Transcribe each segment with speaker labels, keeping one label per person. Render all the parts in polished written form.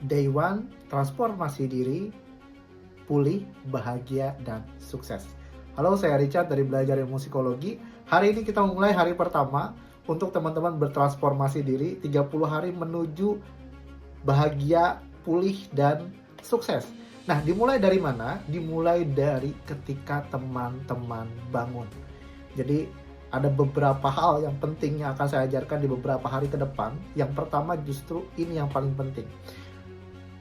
Speaker 1: Day One, transformasi diri, pulih, bahagia, dan sukses. Halo, saya Richard dari Belajar Ilmu Psikologi. Hari ini kita mulai hari pertama untuk teman-teman bertransformasi diri 30 hari menuju bahagia, pulih, dan sukses. Nah, dimulai dari mana? Dimulai dari ketika teman-teman bangun. Jadi, ada beberapa hal yang penting yang akan saya ajarkan di beberapa hari ke depan. Yang pertama justru ini yang paling penting.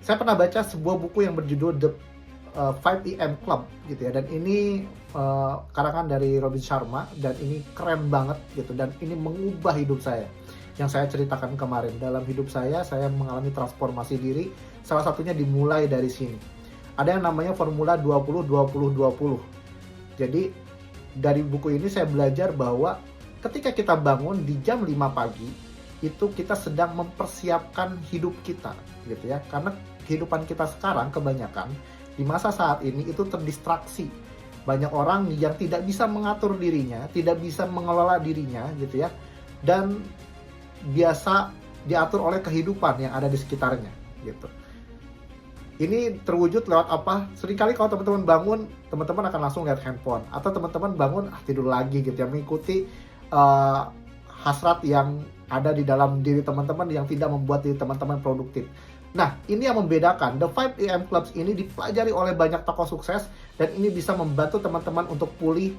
Speaker 1: Saya pernah baca sebuah buku yang berjudul The 5 AM Club gitu ya, dan ini karangan dari Robin Sharma, dan ini keren banget gitu, dan ini mengubah hidup saya. Yang saya ceritakan kemarin, dalam hidup saya mengalami transformasi diri, salah satunya dimulai dari sini. Ada yang namanya formula 20-20-20. Jadi dari buku ini saya belajar bahwa ketika kita bangun di jam 5 pagi, itu kita sedang mempersiapkan hidup kita gitu ya. Karena kehidupan kita sekarang kebanyakan di masa saat ini itu terdistraksi. Banyak orang yang tidak bisa mengatur dirinya, tidak bisa mengelola dirinya gitu ya. Dan biasa diatur oleh kehidupan yang ada di sekitarnya gitu. Ini terwujud lewat apa? Seringkali kalau teman-teman bangun, teman-teman akan langsung lihat handphone, atau teman-teman bangun tidur lagi gitu ya, mengikuti hasrat yang ada di dalam diri teman-teman yang tidak membuat diri teman-teman produktif. Nah, ini yang membedakan. The 5 AM Clubs ini dipelajari oleh banyak tokoh sukses, dan ini bisa membantu teman-teman untuk pulih,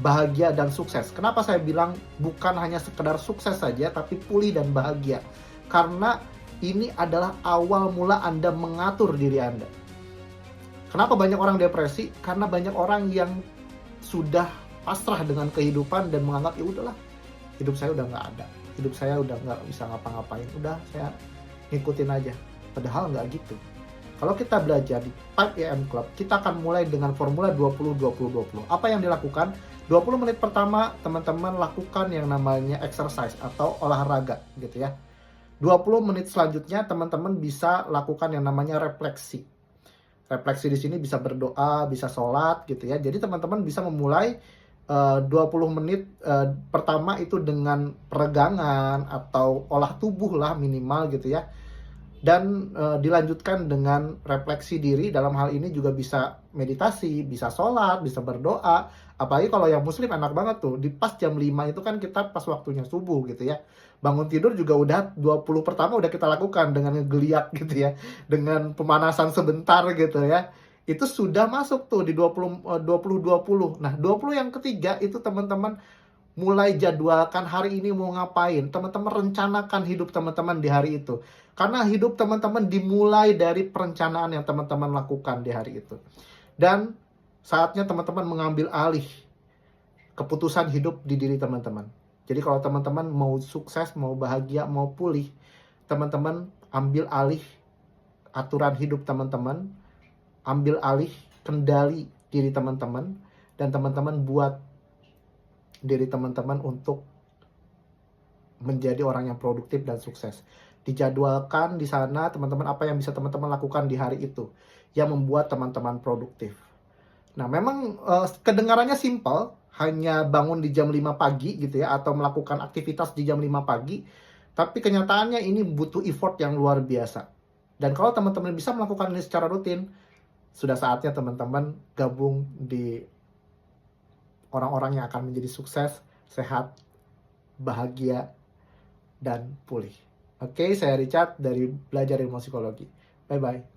Speaker 1: bahagia, dan sukses. Kenapa saya bilang bukan hanya sekedar sukses saja, tapi pulih dan bahagia? Karena ini adalah awal mula Anda mengatur diri Anda. Kenapa banyak orang depresi? Karena banyak orang yang sudah pasrah dengan kehidupan dan menganggap ya udahlah, hidup saya udah nggak ada, hidup saya udah nggak bisa ngapa-ngapain, udah saya ngikutin aja. Padahal nggak gitu. Kalau kita belajar di 5 AM Club, kita akan mulai dengan formula 20-20-20. Apa yang dilakukan? 20 menit pertama teman-teman lakukan yang namanya exercise atau olahraga gitu ya. 20 menit selanjutnya teman-teman bisa lakukan yang namanya refleksi. Refleksi di sini bisa berdoa, bisa sholat gitu ya. Jadi teman-teman bisa memulai 20 menit pertama itu dengan peregangan atau olah tubuh lah minimal gitu ya. Dan dilanjutkan dengan refleksi diri. Dalam hal ini juga bisa meditasi, bisa sholat, bisa berdoa. Apalagi kalau yang muslim enak banget tuh, di pas jam 5 itu kan kita pas waktunya subuh gitu ya. Bangun tidur juga udah 20 pertama udah kita lakukan dengan ngegeliat gitu ya, dengan pemanasan sebentar gitu ya. Itu sudah masuk tuh di 20-20. Nah, 20 yang ketiga itu teman-teman mulai jadwalkan hari ini mau ngapain. Teman-teman rencanakan hidup teman-teman di hari itu. Karena hidup teman-teman dimulai dari perencanaan yang teman-teman lakukan di hari itu. Dan saatnya teman-teman mengambil alih keputusan hidup di diri teman-teman. Jadi kalau teman-teman mau sukses, mau bahagia, mau pulih, teman-teman ambil alih aturan hidup teman-teman, ambil alih kendali diri teman-teman, dan teman-teman buat diri teman-teman untuk menjadi orang yang produktif dan sukses. Dijadwalkan di sana teman-teman apa yang bisa teman-teman lakukan di hari itu yang membuat teman-teman produktif. Nah, memang kedengarannya simpel, hanya bangun di jam 5 pagi gitu ya, atau melakukan aktivitas di jam 5 pagi, tapi kenyataannya ini butuh effort yang luar biasa. Dan kalau teman-teman bisa melakukan ini secara rutin, sudah saatnya teman-teman gabung di orang-orang yang akan menjadi sukses, sehat, bahagia, dan pulih. Oke, saya Richard dari Belajar Ilmu Psikologi. Bye-bye.